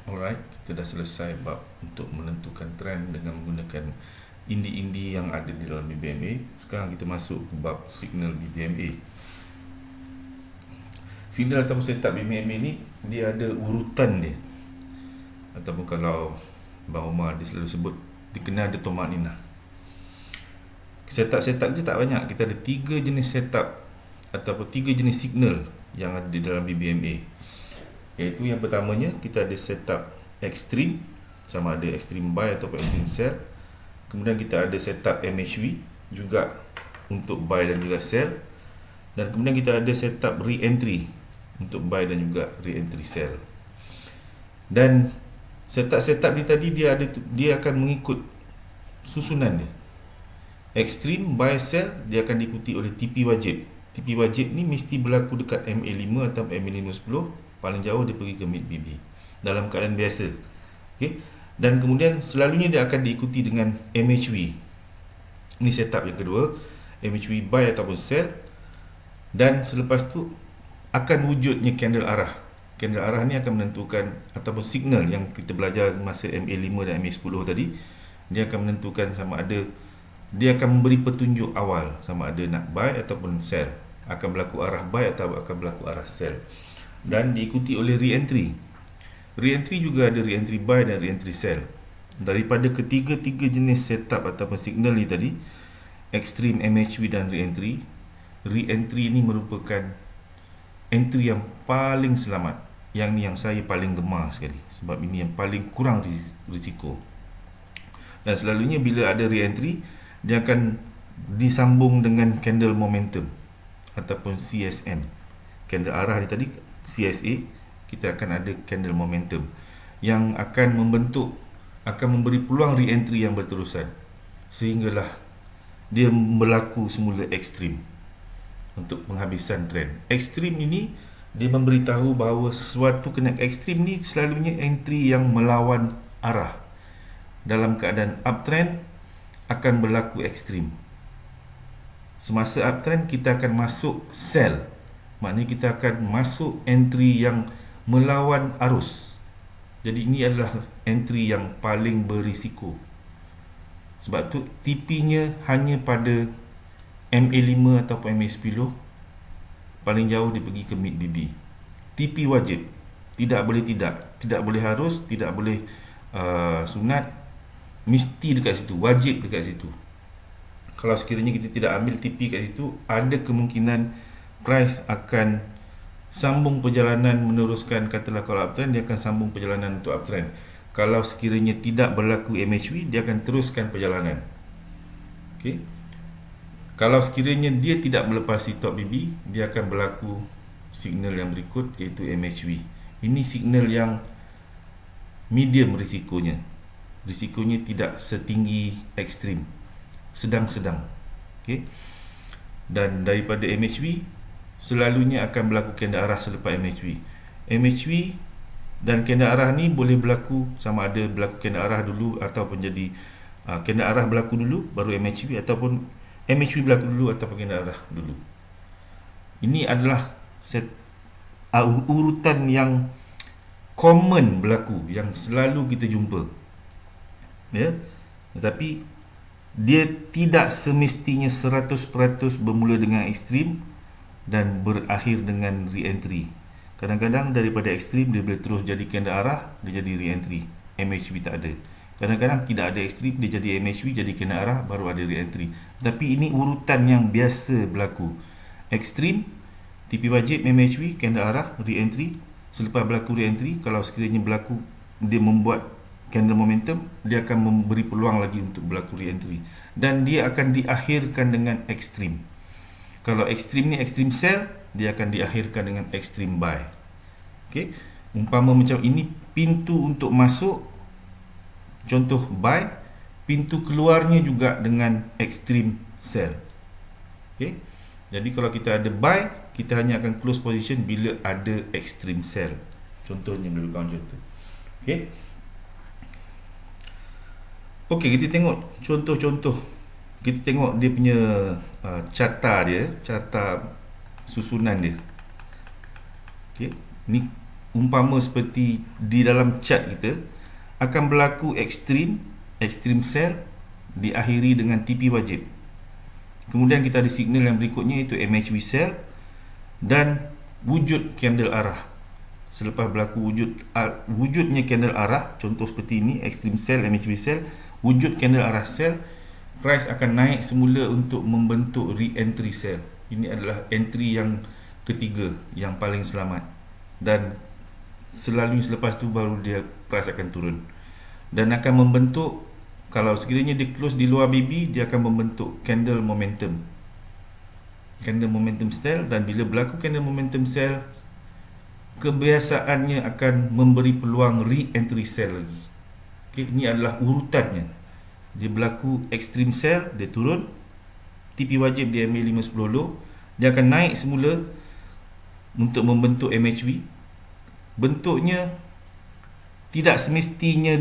Alright, kita dah selesai bab untuk menentukan trend dengan menggunakan indi-indi yang ada di dalam BBMA. Sekarang kita masuk ke bab signal BBMA. Signal ataupun setup BBMA ni dia ada urutan dia. Ataupun kalau Bang Omar dia selalu sebut, dia kena ada tomak-ninah. Setup je tak banyak. Kita ada 3 jenis setup ataupun 3 jenis signal yang ada di dalam BBMA. Iaitu yang pertamanya kita ada setup extreme, sama ada extreme buy ataupun extreme sell. Kemudian kita ada setup MHV juga untuk buy dan juga sell. Dan kemudian kita ada setup re-entry untuk buy dan juga re-entry sell. Dan setup ni tadi dia akan mengikut susunan dia. Extreme buy sell dia akan diikuti oleh TP wajib. TP wajib ni mesti berlaku dekat MA5 atau MA510. Paling jauh dia pergi ke mid BB dalam keadaan biasa. Okay? Dan kemudian selalunya dia akan diikuti dengan MHV. Ini setup yang kedua, MHV buy ataupun sell. Dan selepas tu akan wujudnya candle arah. Candle arah ni akan menentukan ataupun signal yang kita belajar masa MA5 dan MA10 tadi. Dia akan menentukan sama ada, dia akan memberi petunjuk awal sama ada nak buy ataupun sell, akan berlaku arah buy atau akan berlaku arah sell. Dan diikuti oleh re-entry. Re-entry juga ada re-entry buy dan re-entry sell. Daripada ketiga-tiga jenis setup ataupun signal ni tadi, extreme, MHV dan re-entry, re-entry ni merupakan entry yang paling selamat. Yang ni yang saya paling gemar sekali, sebab ini yang paling kurang risiko. Dan selalunya bila ada re-entry, dia akan disambung dengan candle momentum ataupun CSM. Candle arah ni tadi CSA, kita akan ada candle momentum yang akan memberi peluang re-entry yang berterusan sehinggalah dia berlaku semula ekstrim untuk penghabisan trend. Ekstrim ini dia memberitahu bahawa sesuatu kena ekstrim ni selalunya entry yang melawan arah. Dalam keadaan uptrend akan berlaku ekstrim. Semasa uptrend kita akan masuk sell. Maknanya kita akan masuk entry yang melawan arus. Jadi ini adalah entry yang paling berisiko. Sebab tu TP-nya hanya pada MA5 atau MA10. Paling jauh dia pergi ke mid BB. TP wajib. Tidak boleh tidak. Tidak boleh harus, tidak boleh sunat. Mesti dekat situ, wajib dekat situ. Kalau sekiranya kita tidak ambil TP kat situ, ada kemungkinan price akan sambung perjalanan meneruskan, katalah kalau uptrend dia akan sambung perjalanan untuk uptrend. Kalau sekiranya tidak berlaku MHV, dia akan teruskan perjalanan. Okey. Kalau sekiranya dia tidak melepasi top BB, dia akan berlaku signal yang berikut iaitu MHV. Ini signal yang medium risikonya. Risikonya tidak setinggi ekstrim, sedang-sedang. Okey. Dan daripada MHV selalunya akan berlaku candle arah selepas MHV. MHV dan candle arah ni boleh berlaku sama ada berlaku candle arah dulu ataupun jadi candle arah berlaku dulu baru MHV, ataupun MHV berlaku dulu ataupun candle arah dulu. Ini adalah urutan yang common berlaku, yang selalu kita jumpa. Ya. Tetapi dia tidak semestinya 100% bermula dengan ekstrim dan berakhir dengan re-entry. Kadang-kadang daripada ekstrim dia boleh terus jadi candle arah, dia jadi re-entry. MHV tak ada. Kadang-kadang tidak ada ekstrim, dia jadi MHV, jadi candle arah, baru ada re-entry. Tapi ini urutan yang biasa berlaku. Ekstrim, TP wajib, MHV, candle arah, re-entry. Selepas berlaku re-entry, kalau sekiranya berlaku dia membuat candle momentum, dia akan memberi peluang lagi untuk berlaku re-entry. Dan dia akan diakhirkan dengan ekstrim. Kalau ekstrim ni ekstrim sell, dia akan diakhirkan dengan ekstrim buy. Okey. Umpama macam ini pintu untuk masuk, contoh buy, pintu keluarnya juga dengan ekstrim sell. Okey. Jadi kalau kita ada buy, kita hanya akan close position bila ada ekstrim sell. Contohnya dulu kawan contoh. Okey. Okey, kita tengok contoh-contoh. Kita tengok dia punya carta dia, carta susunan dia. Okey, ni umpama seperti di dalam chart kita, akan berlaku extreme sell diakhiri dengan TP wajib. Kemudian kita ada signal yang berikutnya, iaitu MHV sell dan wujud candle arah. Selepas berlaku wujudnya candle arah, contoh seperti ini, extreme sell, MHV sell, wujud candle arah sell, price akan naik semula untuk membentuk re-entry sell. Ini adalah entry yang ketiga, yang paling selamat, dan selalunya selepas tu baru dia price akan turun dan akan membentuk, kalau sekiranya dia close di luar BB, dia akan membentuk candle momentum sell, dan bila berlaku candle momentum sell, kebiasaannya akan memberi peluang re-entry sell lagi. Okay, ini adalah urutannya. Dia berlaku extreme sell, dia turun, TP wajib di MA510 low, dia akan naik semula untuk membentuk MHV. Bentuknya tidak semestinya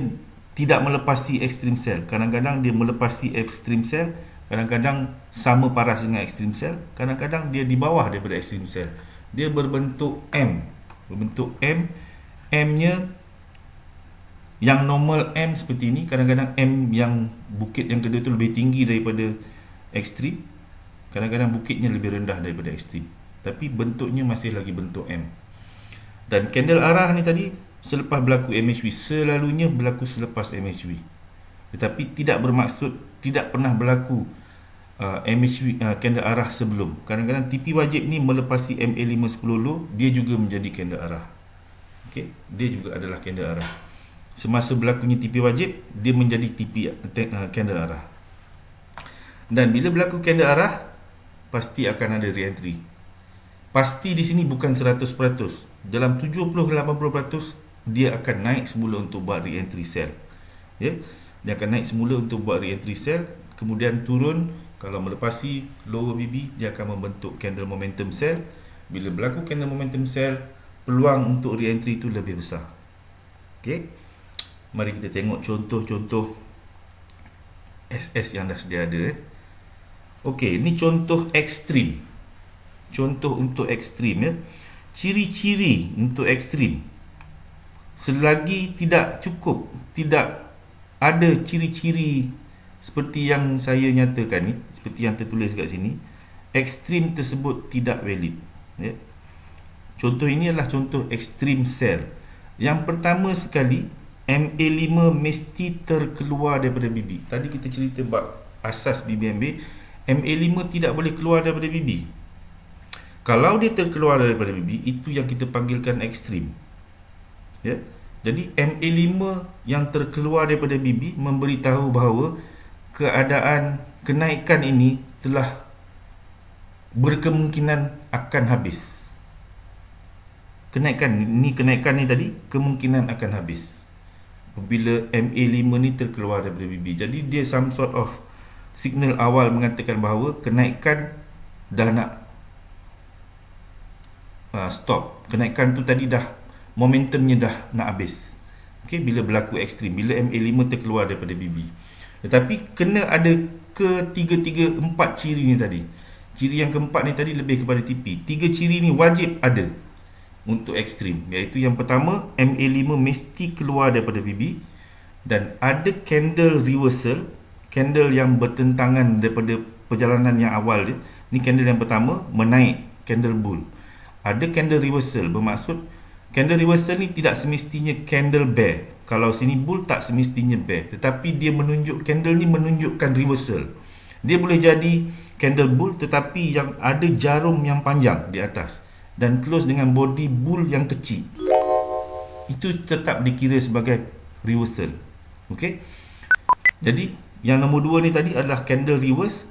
tidak melepasi extreme sell. Kadang-kadang dia melepasi extreme sell, kadang-kadang sama paras dengan extreme sell, kadang-kadang dia di bawah daripada extreme sell. Dia berbentuk M. M-nya yang normal M seperti ini, kadang-kadang M yang bukit yang kedua tu lebih tinggi daripada ekstrim, kadang-kadang bukitnya lebih rendah daripada ekstrim, tapi bentuknya masih lagi bentuk M. Dan candle arah ni tadi selepas berlaku MHV, selalunya berlaku selepas MHV, tetapi tidak bermaksud tidak pernah berlaku MHV candle arah sebelum. Kadang-kadang TP wajib ni melepasi MA510 low, dia juga menjadi candle arah. Okey, dia juga adalah candle arah. Semasa berlakunya TP wajib, dia menjadi TP candle arah. Dan bila berlaku candle arah, pasti akan ada re-entry. Pasti di sini bukan 100%. Dalam 70-80% dia akan naik semula untuk buat re-entry sell. Ya, dia akan naik semula untuk buat re-entry sell, kemudian turun. Kalau melepasi lower BB, dia akan membentuk candle momentum sell. Bila berlaku candle momentum sell, peluang untuk re-entry itu lebih besar. Okey. Mari kita tengok contoh-contoh SS yang dah sedia ada. Okey, ini contoh ekstrim. Contoh untuk ekstrim, ya. Ciri-ciri untuk ekstrim, selagi tidak cukup, tidak ada ciri-ciri seperti yang saya nyatakan ni, seperti yang tertulis kat sini, ekstrim tersebut tidak valid, ya. Contoh ini adalah contoh ekstrim sell. Yang pertama sekali, MA5 mesti terkeluar daripada BB. Tadi kita cerita bab asas BBMB, MA5 tidak boleh keluar daripada BB. Kalau dia terkeluar daripada BB, itu yang kita panggilkan ekstrim, ya. Jadi MA5 yang terkeluar daripada BB memberitahu bahawa keadaan kenaikan ini telah berkemungkinan akan habis. Kenaikan ni tadi kemungkinan akan habis bila MA5 ni terkeluar daripada BB. Jadi dia some sort of signal awal mengatakan bahawa kenaikan dah nak stop. Kenaikan tu tadi dah, momentumnya dah nak habis. Okey, bila berlaku ekstrim, bila MA5 terkeluar daripada BB. Tetapi kena ada empat ciri ni tadi. Ciri yang keempat ni tadi lebih kepada TP. 3 ciri ni wajib ada untuk ekstrim, iaitu yang pertama, MA5 mesti keluar daripada BB, dan ada candle reversal, candle yang bertentangan daripada perjalanan yang awal dia. Ni candle yang pertama, menaik, candle bull. Ada candle reversal, bermaksud candle reversal ni tidak semestinya candle bear. Kalau sini bull, tak semestinya bear, tetapi dia menunjuk, candle ni menunjukkan reversal. Dia boleh jadi candle bull tetapi yang ada jarum yang panjang di atas dan close dengan body bull yang kecil. Itu tetap dikira sebagai reversal. Okey. Jadi yang nombor 2 ni tadi adalah candle reverse.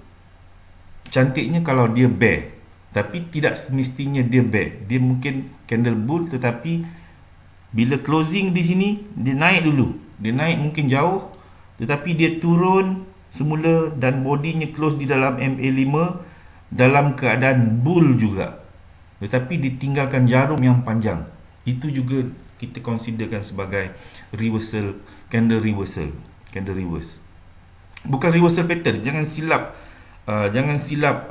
Cantiknya kalau dia bear, tapi tidak semestinya dia bear. Dia mungkin candle bull, tetapi bila closing di sini, dia naik dulu. Dia naik mungkin jauh, tetapi dia turun semula dan bodinya close di dalam MA5 dalam keadaan bull juga, tetapi ditinggalkan jarum yang panjang. Itu juga kita considerkan sebagai reversal, candle reversal, candle reverse. Bukan reversal pattern. Jangan silap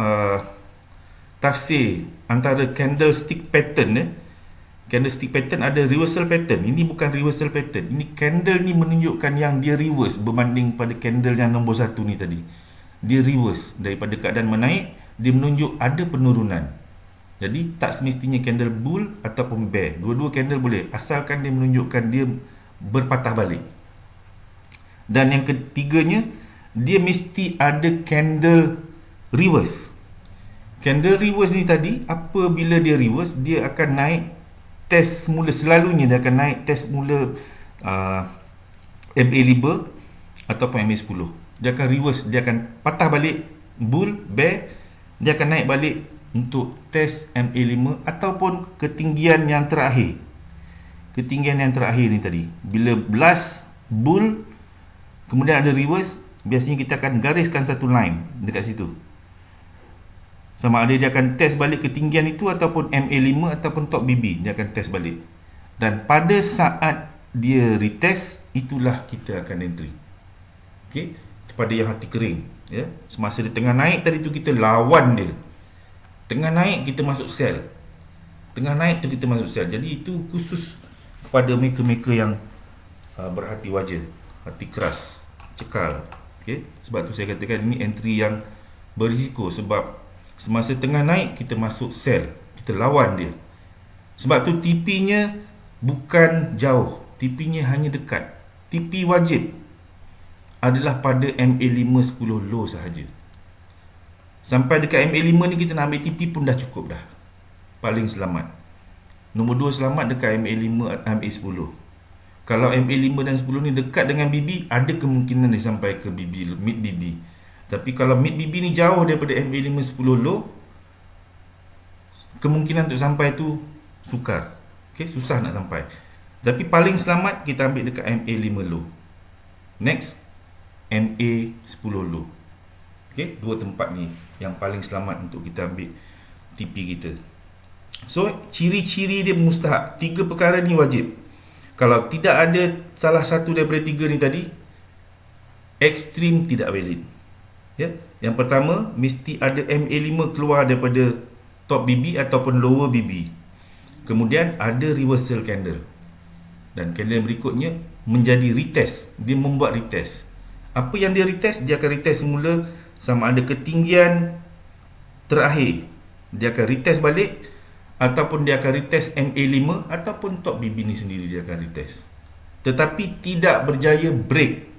tafsir antara candlestick pattern Candlestick pattern ada reversal pattern. Ini bukan reversal pattern. Ini candle ni menunjukkan yang dia reverse berbanding pada candle yang nombor 1 ni tadi. Dia reverse daripada keadaan menaik, dia menunjuk ada penurunan. Jadi tak semestinya candle bull ataupun bear. Dua-dua candle boleh, asalkan dia menunjukkan dia berpatah balik. Dan yang ketiganya, dia mesti ada candle reverse. Candle reverse ni tadi, apabila dia reverse, dia akan naik test semula. Selalunya dia akan naik test semula MA5 ataupun MA10. Dia akan reverse, dia akan patah balik bull, bear, dia akan naik balik untuk test MA5 ataupun ketinggian yang terakhir. Ketinggian yang terakhir ni tadi, bila blast bull kemudian ada reverse, biasanya kita akan gariskan satu line dekat situ. Sama ada dia akan test balik ketinggian itu ataupun MA5 ataupun top BB, dia akan test balik. Dan pada saat dia retest, itulah kita akan entry. Okey, kepada yang hati kering, ya. Semasa dia tengah naik tadi tu kita lawan dia. Tengah naik kita masuk sell. Tengah naik tu kita masuk sell. Jadi itu khusus kepada maker-maker yang berhati waja, hati keras, cekal. Okey, sebab tu saya katakan ini entry yang berisiko, sebab semasa tengah naik kita masuk sell, kita lawan dia. Sebab tu TP-nya bukan jauh, TP-nya hanya dekat. TP wajib adalah pada MA5 10 low sahaja. Sampai dekat MA5 ni kita nak ambil TP pun dah cukup dah. Paling selamat. Nombor 2 selamat dekat MA5 MA10. Kalau MA5 dan 10 ni dekat dengan BB, ada kemungkinan dia sampai ke BB, mid BB. Tapi kalau mid BB ni jauh daripada MA5 10 low, kemungkinan untuk sampai tu sukar. Okey, susah nak sampai. Tapi paling selamat kita ambil dekat MA5 low. Next, MA10 low. Okey, dua tempat ni yang paling selamat untuk kita ambil TP kita. So, ciri-ciri dia mustahak. 3 perkara ni wajib. Kalau tidak ada salah satu daripada 3 ni tadi, ekstrim tidak valid. Ya, yang pertama mesti ada MA5 keluar daripada top BB ataupun lower BB. Kemudian ada reversal candle. Dan candle berikutnya menjadi retest. Dia membuat retest. Apa yang dia retest? Dia akan retest semula sama ada ketinggian terakhir. Dia akan retest balik ataupun dia akan retest MA5 ataupun top BB ni sendiri dia akan retest. Tetapi tidak berjaya break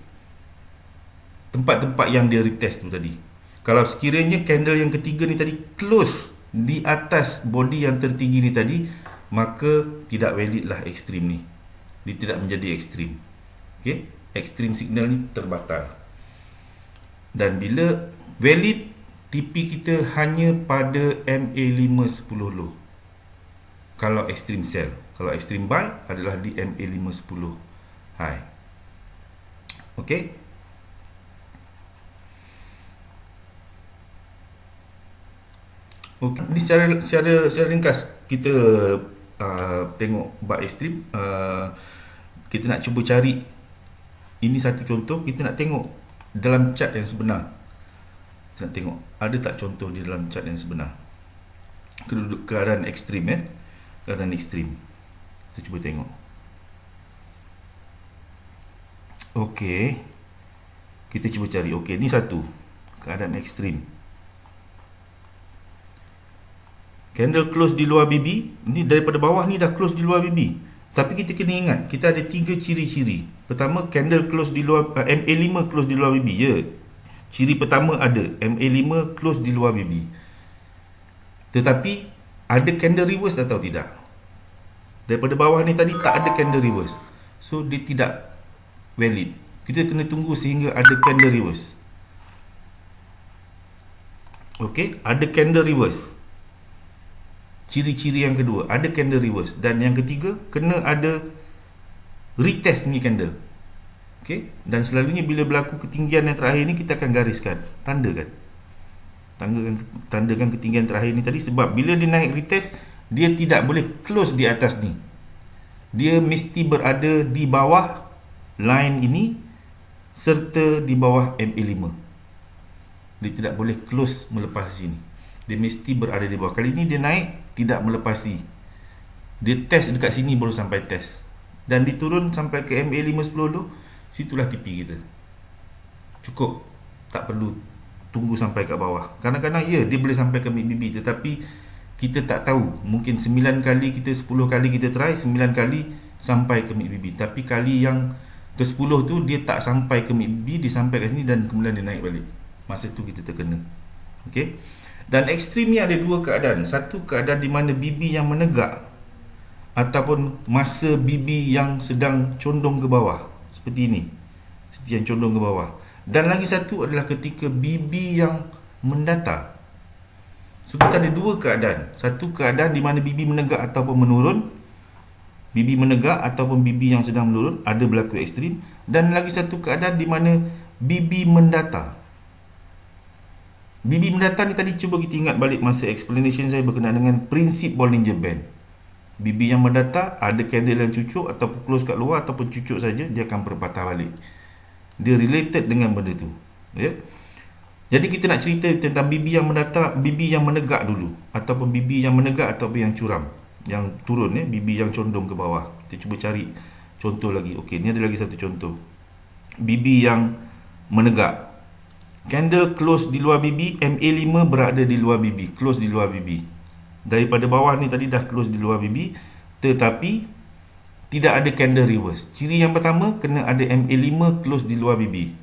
tempat-tempat yang dia retest tu tadi. Kalau sekiranya candle yang ketiga ni tadi close di atas body yang tertinggi ni tadi, maka tidak valid lah ekstrim ni. Dia tidak menjadi ekstrim. Okey, ekstrim signal ni terbatal. Dan bila valid, TP kita hanya pada MA5 10 low. Kalau ekstrim sell, kalau ekstrim buy adalah di MA5 10 high. Okey. Okay. Ini secara ringkas kita tengok bar ekstrim. Kita nak cuba cari, ini satu contoh. Kita nak tengok dalam chart yang sebenar. Kita nak tengok ada tak contoh di dalam chart yang sebenar keadaan ekstrim, keadaan ekstrim. Kita cuba tengok. Okey, kita cuba cari. Okey, ni satu keadaan ekstrim. Candle close di luar BB. Ni daripada bawah ni dah close di luar BB. Tapi kita kena ingat, kita ada 3 ciri-ciri. Pertama, candle close di luar MA5 close di luar BB. Ya. Ciri pertama ada MA5 close di luar BB. Tetapi ada candle reverse atau tidak? Daripada bawah ni tadi tak ada candle reverse. So dia tidak valid. Kita kena tunggu sehingga ada candle reverse. Okey, ada candle reverse. Ciri-ciri yang kedua, ada candle reverse. Dan yang ketiga, kena ada retest ni candle. Okey, dan selalunya bila berlaku ketinggian yang terakhir ni, kita akan gariskan, tandakan ketinggian terakhir ni tadi. Sebab bila dia naik retest, dia tidak boleh close di atas ni. Dia mesti berada di bawah line ini serta di bawah MA5. Dia tidak boleh close melepas sini. Dia mesti berada di bawah. Kali ini dia naik, tidak melepasi Dia test dekat sini baru sampai test. Dan diturun sampai ke MA510 dulu, situlah TP kita. Cukup, tak perlu tunggu sampai kat bawah. Kadang-kadang dia boleh sampai ke MIB, tetapi kita tak tahu. Mungkin 9 kali kita, 10 kali kita try, 9 kali sampai ke MIB. Tapi kali yang ke-10 tu dia tak sampai ke MIB, dia sampai kat sini dan kemudian dia naik balik. Masa tu kita terkena. Okey. Dan ekstrim ni ada dua keadaan. Satu keadaan di mana BB yang menegak ataupun masa BB yang sedang condong ke bawah. Seperti ini. Seperti yang condong ke bawah. Dan lagi satu adalah ketika BB yang mendatar. So kita ada dua keadaan. Satu keadaan di mana BB menegak ataupun menurun. BB menegak ataupun BB yang sedang menurun, ada berlaku ekstrim. Dan lagi satu keadaan di mana BB mendatar. BB mendatar ni tadi cuba kita ingat balik masa explanation saya berkenaan dengan prinsip Bollinger Band. BB yang mendatar, ada candle yang cucuk ataupun close kat luar ataupun cucuk saja, dia akan berpatah balik. Dia related dengan benda tu. Ya. Jadi kita nak cerita tentang BB yang mendatar, BB yang menegak dulu, ataupun BB yang menegak ataupun yang curam, yang turun, BB yang condong ke bawah. Kita cuba cari contoh lagi. Okey, ni ada lagi satu contoh. BB yang menegak. Candle close di luar BB, MA5 berada di luar BB, close di luar BB. Daripada bawah ni tadi dah close di luar BB, tetapi tidak ada candle reverse. Ciri yang pertama, kena ada MA5 close di luar BB.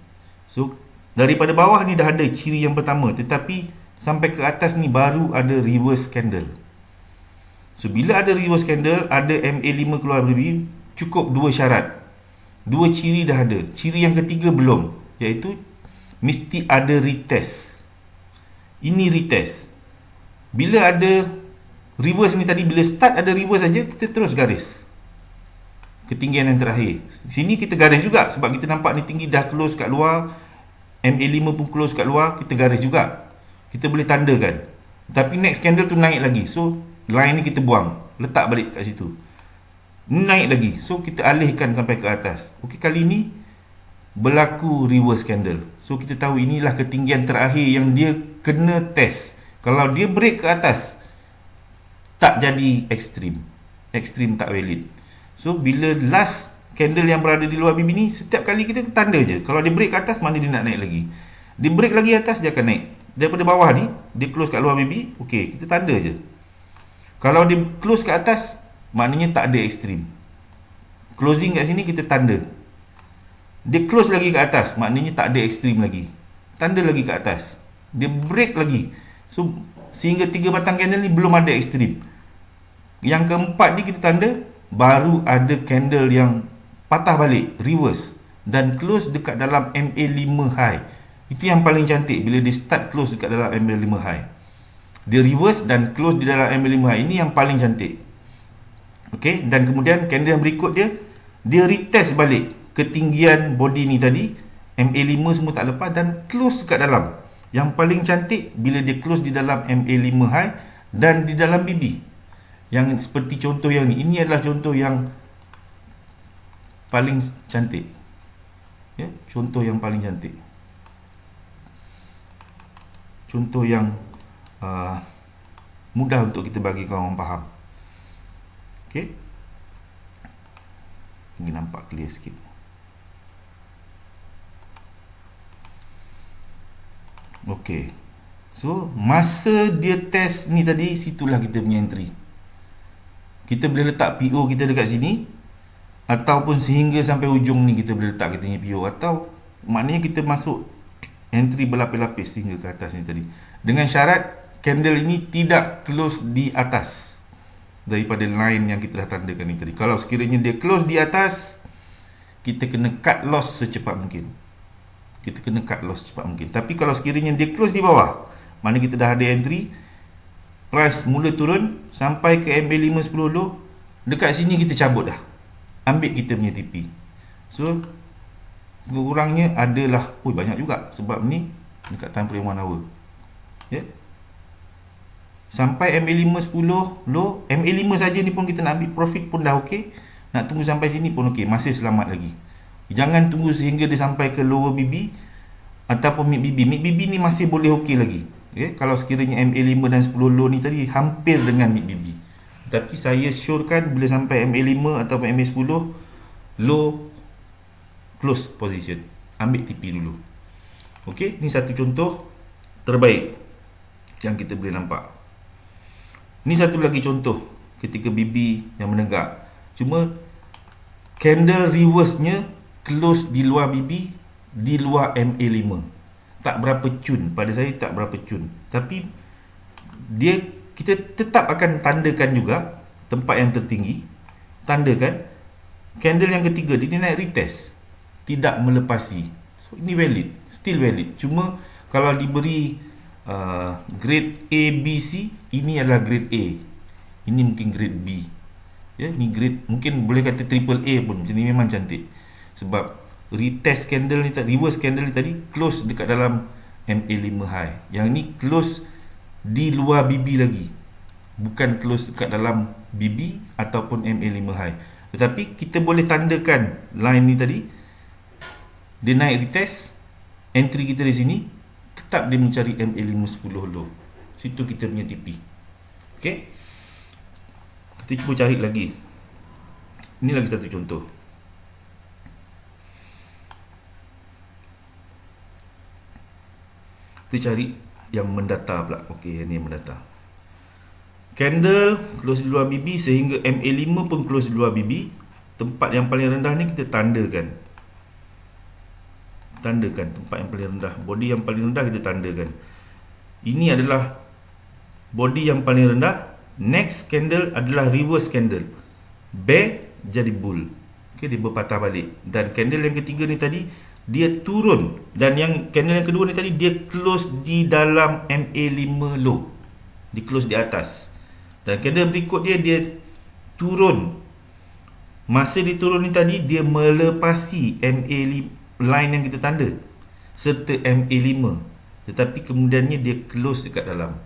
So, daripada bawah ni dah ada ciri yang pertama, tetapi sampai ke atas ni baru ada reverse candle. So, bila ada reverse candle, ada MA5 keluar BB, cukup dua syarat. Dua ciri dah ada. Ciri yang ketiga belum, iaitu mesti ada retest. Ini retest. Bila ada reverse ni tadi, bila start ada reverse saja, kita terus garis ketinggian yang terakhir. Sini kita garis juga sebab kita nampak ni tinggi dah close kat luar, MA5 pun close kat luar, kita garis juga. Kita boleh tandakan. Tapi next candle tu naik lagi. So line ni kita buang, letak balik kat situ. Naik lagi. So kita alihkan sampai ke atas. Okey, kali ni berlaku reverse candle. So kita tahu inilah ketinggian terakhir yang dia kena test. Kalau dia break ke atas, tak jadi ekstrim. Ekstrim tak valid. So bila last candle yang berada di luar BB ni, setiap kali kita tanda je. Kalau dia break ke atas, mana dia nak naik lagi. Dia break lagi atas, dia akan naik. Daripada bawah ni, dia close kat luar BB, okey, kita tanda je. Kalau dia close ke atas, maknanya tak ada ekstrim. Closing kat sini kita tanda. Dia close lagi ke atas, maknanya tak ada ekstrim lagi. Tanda lagi ke atas. Dia break lagi. So sehingga 3 batang candle ni belum ada ekstrim. Yang keempat ni kita tanda, baru ada candle yang patah balik, reverse, dan close dekat dalam MA5 high. Itu yang paling cantik, bila dia start close dekat dalam MA5 high. Dia reverse dan close di dalam MA5 high. Ini yang paling cantik. Okey, dan kemudian candle yang berikut dia retest balik ketinggian body ni tadi, MA5 semua tak lepas dan close kat dalam. Yang paling cantik bila dia close di dalam MA5 high dan di dalam BB. Yang seperti contoh yang ni, ini adalah contoh yang paling cantik. Ya, contoh yang paling cantik. Contoh yang mudah untuk kita bagi kawan faham. Okey. Ini nampak clear sikit. Okey. So, masa dia test ni tadi, situlah kita punya entry. Kita boleh letak PO kita dekat sini, ataupun sehingga sampai ujung ni kita boleh letak kita punya PO, atau maknanya kita masuk entry berlapis-lapis sehingga ke atas ni tadi. Dengan syarat candle ini tidak close di atas daripada line yang kita dah tandakan ni tadi. Kalau sekiranya dia close di atas, kita kena cut loss secepat mungkin. Kita kena cut loss secepat mungkin. Tapi kalau sekiranya dia close di bawah, mana kita dah ada entry, price mula turun sampai ke MA510 dulu, dekat sini kita cabut dah. Ambil kita punya TP. So kurangnya adalah banyak juga, sebab ni dekat time frame 1 hour. Ya. Sampai MA510 low, MA5 saja ni pun kita nak ambil profit pun dah okey. Nak tunggu sampai sini pun okey, masih selamat lagi. Jangan tunggu sehingga dia sampai ke lower BB ataupun mid BB. Mid BB ni masih boleh okey lagi. Okay? Kalau sekiranya MA5 dan 10 low ni tadi hampir dengan mid BB. Tapi saya syorkan bila sampai MA5 atau MA10 low close position, ambil TP dulu. Okey, ni satu contoh terbaik yang kita boleh nampak. Ni satu lagi contoh ketika BB yang menegak. Cuma candle reverse-nya close di luar BB, di luar MA5. Tak berapa cun, pada saya tak berapa cun. Tapi kita tetap akan tandakan juga tempat yang tertinggi. Tandakan candle yang ketiga dia naik retest, tidak melepasi. So ini valid, still valid. Cuma kalau diberi grade A, B, C, ini adalah grade A. Ini mungkin grade B. Ya, ni grade mungkin boleh kata triple A pun. Macam ni memang cantik. Sebab retest candle ni tadi, reverse candle ni tadi close dekat dalam MA5 high. Yang ni close di luar BB lagi, bukan close dekat dalam BB ataupun MA5 high. Tetapi kita boleh tandakan line ni tadi, dia naik retest, entry kita di sini, tetap dia mencari MA510 low. Situ kita punya TP. Okey, kita cuba cari lagi. Ini lagi satu contoh. Kita cari yang mendata pula. Okey, yang ni yang mendata. Candle close di luar BB sehingga MA5 pun close di luar BB. Tempat yang paling rendah ni kita tandakan. Tandakan tempat yang paling rendah. Body yang paling rendah kita tandakan. Ini adalah body yang paling rendah. Next candle adalah reverse candle. Bear jadi bull. Okey, dia berpatah balik. Dan candle yang ketiga ni tadi dia turun, dan yang candle yang kedua ni tadi dia close di dalam MA5 low, dia close di atas. Dan candle berikut dia turun. Masa dia turun ni tadi dia melepasi MA5 line yang kita tanda serta MA5, tetapi kemudiannya dia close dekat dalam.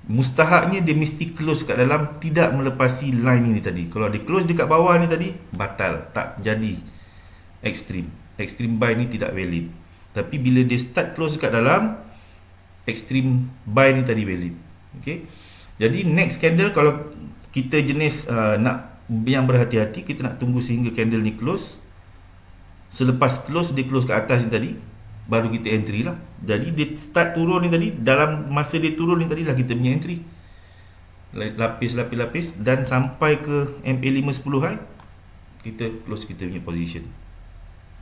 Mustahaknya dia mesti close kat dalam, tidak melepasi line ini tadi. Kalau dia close dekat bawah ni tadi, batal, tak jadi extreme. Extreme buy ni tidak valid. Tapi bila dia start close kat dalam, extreme buy ni tadi valid. Okey. Jadi next candle, kalau kita jenis nak yang berhati-hati, kita nak tunggu sehingga candle ni close. Selepas close, dia close kat atas ni tadi, baru kita entry lah. Jadi dia start turun ni tadi, dalam masa dia turun ni tadi lah kita punya entry. Lapis, dan sampai ke MA510 high, kita close kita punya position.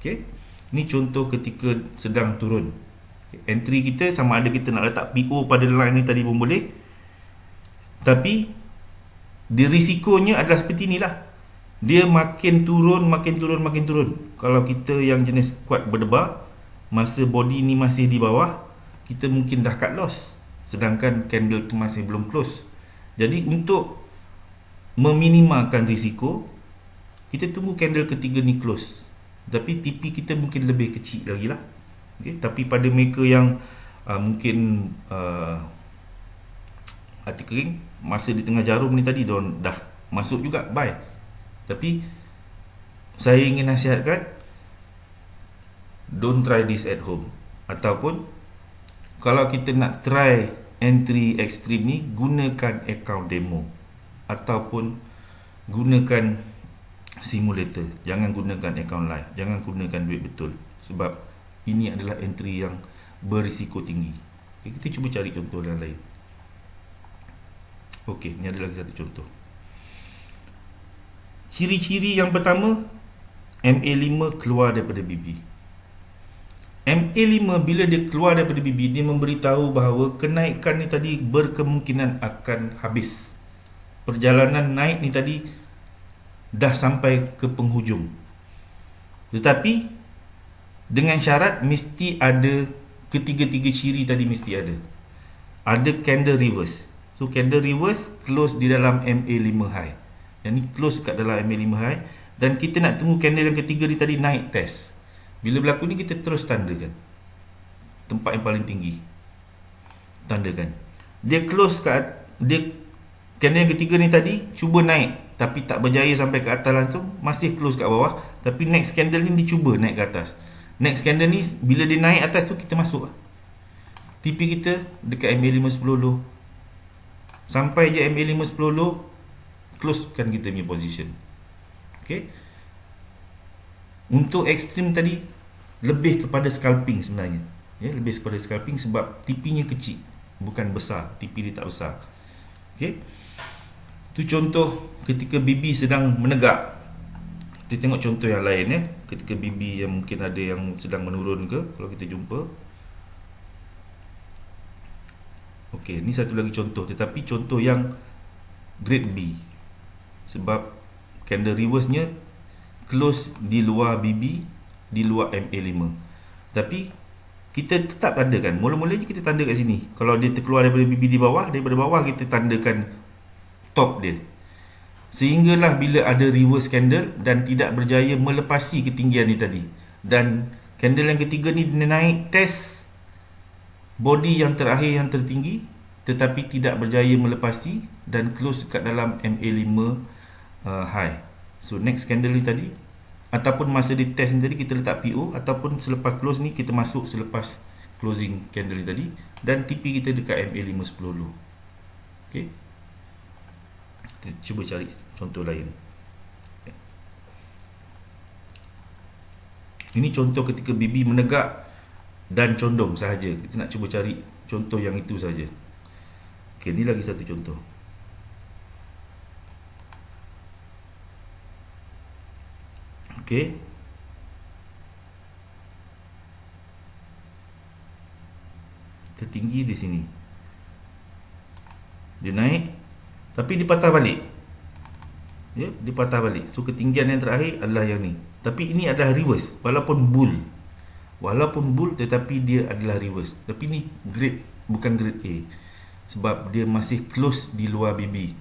Okay. Ni contoh ketika sedang turun. Okay. Entry kita sama ada kita nak letak PO pada line ni tadi pun boleh. Tapi dia risikonya adalah seperti inilah. Dia makin turun. Kalau kita yang jenis kuat berdebar, masa body ni masih di bawah, kita mungkin dah cut loss. Sedangkan candle tu masih belum close. Jadi untuk meminimalkan risiko, kita tunggu candle ketiga ni close. Tapi TP kita mungkin lebih kecil lagi lah. Okay. Tapi pada mereka yang mungkin hati kering, masa di tengah jarum ni tadi diorang dah masuk juga buy. Tapi saya ingin nasihatkan, don't try this at home. Ataupun kalau kita nak try entry extreme ni, gunakan account demo ataupun gunakan simulator. Jangan gunakan account live, jangan gunakan duit betul, sebab ini adalah entry yang berisiko tinggi. Okay, kita cuba cari contoh yang lain. Okey, ni adalah satu contoh. Ciri-ciri yang pertama, MA5 keluar daripada BB. MA5 bila dia keluar daripada BB, dia memberitahu bahawa kenaikan ni tadi berkemungkinan akan habis. Perjalanan naik ni tadi dah sampai ke penghujung. Tetapi dengan syarat mesti ada ketiga-tiga ciri tadi, mesti ada. Ada candle reverse. So candle reverse close di dalam MA5 high. Yang ni close kat dalam MA5 high, dan kita nak tunggu candle yang ketiga ni tadi naik test. Bila berlaku ni, kita terus tandakan tempat yang paling tinggi. Tandakan. Dia close kat, dia candle yang ketiga ni tadi cuba naik tapi tak berjaya sampai ke atas langsung, masih close kat bawah. Tapi next candle ni dicuba naik ke atas. Next candle ni bila dia naik atas tu, kita masuk. TP kita dekat MA510 low. Sampai je MA5 10 low, closekan kita punya position. Okay. Untuk ekstrim tadi lebih kepada scalping sebenarnya. Ya, lebih kepada scalping sebab TP-nya kecil, bukan besar. TP dia tak besar. Okay. Itu contoh ketika BB sedang menegak. Kita tengok contoh yang lain ya. Ketika BB yang mungkin ada yang sedang menurun ke, kalau kita jumpa. Okey, ni satu lagi contoh, tetapi contoh yang grade B. Sebab candle reverse-nya close di luar BB, di luar MA5. Tapi kita tetap tandakan. Mula-mula je kita tanda kat sini. Kalau dia terkeluar daripada BB di bawah, daripada bawah kita tandakan top dia. Sehinggalah bila ada reverse candle dan tidak berjaya melepasi ketinggian ni tadi. Dan candle yang ketiga ni dia naik test body yang terakhir yang tertinggi tetapi tidak berjaya melepasi dan close kat dalam MA5 high. So next candle ni tadi ataupun masa di test ni tadi kita letak PO, ataupun selepas close ni kita masuk selepas closing candle ni tadi, dan TP kita dekat MA5 10 low. Okey. Kita cuba cari contoh lain. Ini contoh ketika BB menegak dan condong sahaja. Kita nak cuba cari contoh yang itu saja. Okey, ni lagi satu contoh. Okey. Tertinggi di sini. Dia naik tapi dia patah balik. Ya, dia patah balik. So ketinggian yang terakhir adalah yang ni. Tapi ini adalah reverse walaupun bull. Walaupun bull tetapi dia adalah reverse. Tapi ni grade, bukan grade A. Sebab dia masih close di luar BB.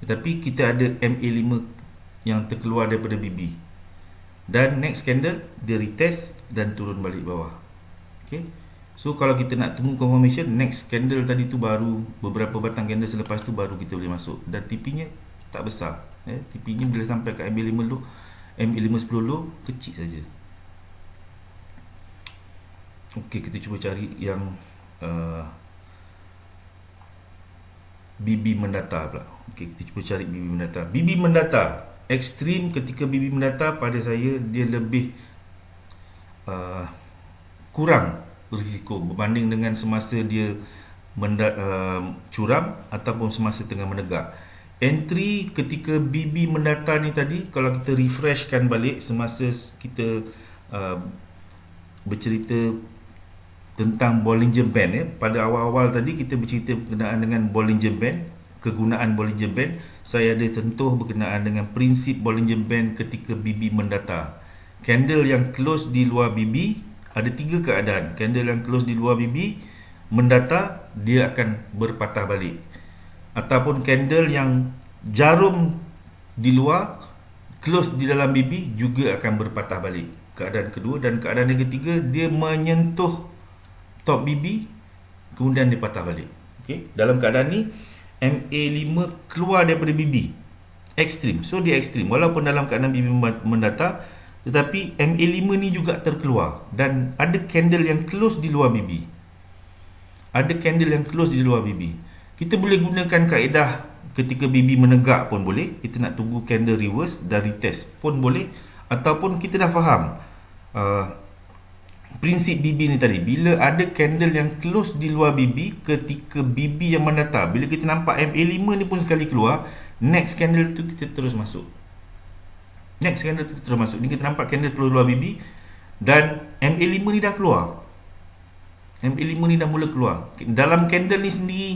Tetapi kita ada MA5 yang terkeluar daripada BB. Dan next candle dia retest dan turun balik bawah. Okay. So kalau kita nak tunggu confirmation, next candle tadi tu baru beberapa batang candle selepas tu baru kita boleh masuk. Dan TP-nya tak besar. TP-nya bila sampai ke MA5 low, MA5 10 low kecil saja. Okey, kita cuba cari yang BB mendata pula. Okey, kita cuba cari BB mendata. BB mendata ekstrim. Ketika BB mendata pada saya dia lebih kurang risiko berbanding dengan semasa dia curam ataupun semasa tengah menegak. Entry ketika BB mendata ni tadi, kalau kita refreshkan balik semasa kita bercerita tentang Bollinger Band pada awal-awal tadi kita bercerita berkenaan dengan Bollinger Band, kegunaan Bollinger Band. Saya ada sentuh berkenaan dengan prinsip Bollinger Band ketika BB mendata. Candle yang close di luar BB ada tiga keadaan. Candle yang close di luar BB mendata, dia akan berpatah balik. Ataupun candle yang jarum di luar close di dalam BB juga akan berpatah balik. Keadaan kedua. Dan keadaan yang ketiga, dia menyentuh top BB kemudian dia patah balik. Okey, dalam keadaan ni MA5 keluar daripada BB ekstrim. So dia ekstrim walaupun dalam keadaan BB mendata, tetapi MA5 ni juga terkeluar dan ada candle yang close di luar BB. Ada candle yang close di luar BB. Kita boleh gunakan kaedah ketika BB menegak pun boleh. Kita nak tunggu candle reverse dan retest pun boleh. Ataupun kita dah faham prinsip BB ni tadi. Bila ada candle yang close di luar BB ketika BB yang mendata, bila kita nampak MA5 ni pun sekali keluar, next candle tu kita terus masuk. Next candle tu terus masuk. Ni kita nampak candle keluar luar BB dan MA5 ni dah keluar. MA5 ni dah mula keluar. Dalam candle ni sendiri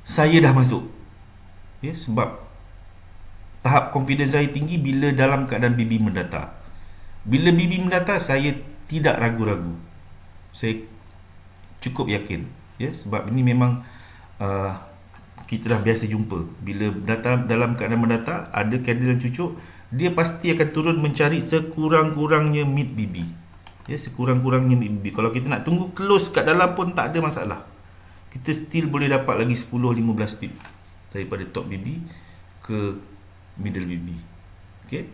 saya dah masuk. Ya, sebab tahap confidence saya tinggi bila dalam keadaan BB mendata. Bila BB mendata, saya tidak ragu-ragu. Saya cukup yakin. Ya, sebab ini memang kita dah biasa jumpa. Bila data dalam keadaan mendata, ada candle yang cucuk, dia pasti akan turun mencari sekurang-kurangnya mid BB. Ya, sekurang-kurangnya mid BB. Kalau kita nak tunggu close kat dalam pun tak ada masalah. Kita still boleh dapat lagi 10-15 pip daripada top BB ke middle BB. Okey.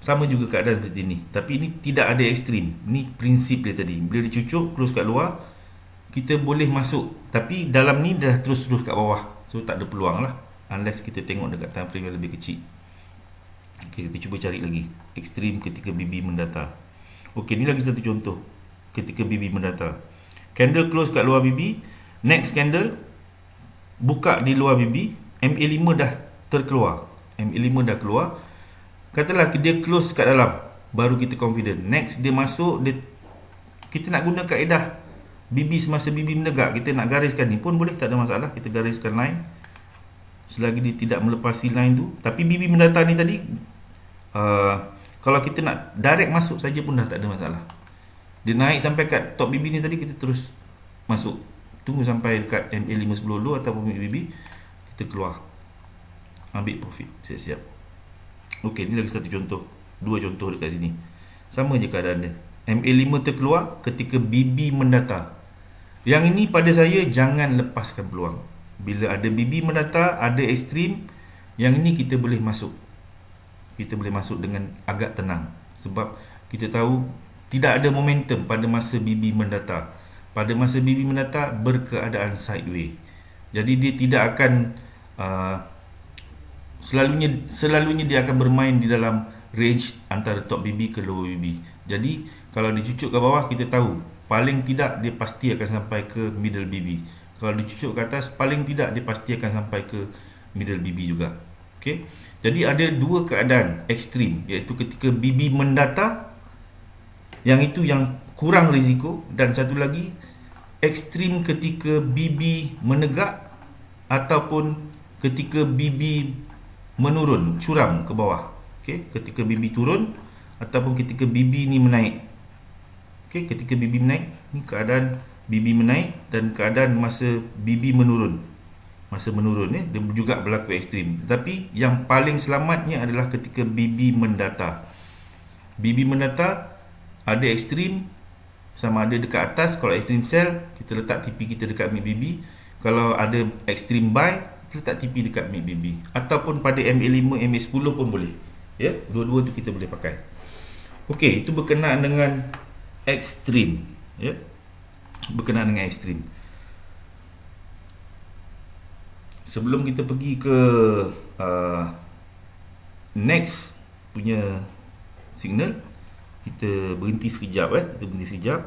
Sama juga keadaan seperti ini. Tapi ini tidak ada ekstrim. Ini prinsip dia tadi. Bila dia cucuk close kat luar, kita boleh masuk. Tapi dalam ni dah terus kat bawah. So tak ada peluang lah, unless kita tengok dekat time frame yang lebih kecil. Okay, kita cuba cari lagi ekstrim ketika BB mendata. Ok, ni lagi satu contoh ketika BB mendata. Candle close kat luar BB, next candle buka di luar BB, MA5 dah terkeluar, MA5 dah keluar. Katalah dia close kat dalam, baru kita confident. Next dia masuk, kita nak guna kaedah BB semasa BB menegak, kita nak gariskan ni pun boleh, tak ada masalah. Kita gariskan line selagi dia tidak melepasi line tu. Tapi BB mendata ni tadi, kalau kita nak direct masuk saja pun dah tak ada masalah. Dia naik sampai kat top BB ni tadi, kita terus masuk, tunggu sampai dekat MA510 dulu ataupun BB, kita keluar, ambil profit, siap-siap. Ok, ni lagi satu contoh, dua contoh dekat sini, sama je keadaan dia. MA5 terkeluar ketika BB mendata. Yang ini pada saya, jangan lepaskan peluang. Bila ada BB mendata, ada ekstrim, yang ini kita boleh masuk. Kita boleh masuk dengan agak tenang, sebab kita tahu tidak ada momentum pada masa BB mendata. Pada masa BB mendata berkeadaan sideway, jadi dia tidak akan selalunya dia akan bermain di dalam range antara top BB ke lower BB. Jadi kalau dia cucuk ke bawah, kita tahu paling tidak dia pasti akan sampai ke middle BB. Kalau dia cucuk ke atas, paling tidak dia pasti akan sampai ke middle BB juga. Okay? Jadi ada dua keadaan ekstrim, iaitu ketika BB mendata, yang itu yang kurang risiko, dan satu lagi ekstrim ketika BB menegak ataupun ketika BB menurun, curam ke bawah. Okay? Ketika BB turun ataupun ketika BB ni menaik. Okay? Ketika BB menaik, ni keadaan BB menaik dan keadaan masa BB menurun. Masa menurun ni dia juga berlaku ekstrim. Tapi yang paling selamatnya adalah ketika BB mendata. BB mendata ada ekstrim, sama ada dekat atas. Kalau ekstrim sell, kita letak TP kita dekat mid BB. Kalau ada ekstrim buy, kita letak TP dekat mid BB. Ataupun pada MA5, MA10 pun boleh. Ya, dua-dua tu kita boleh pakai. Okey, itu berkenaan dengan ekstrim. Ya, berkenaan dengan ekstrim. Sebelum kita pergi ke next punya signal, kita berhenti sekejap. Kita berhenti sekejap.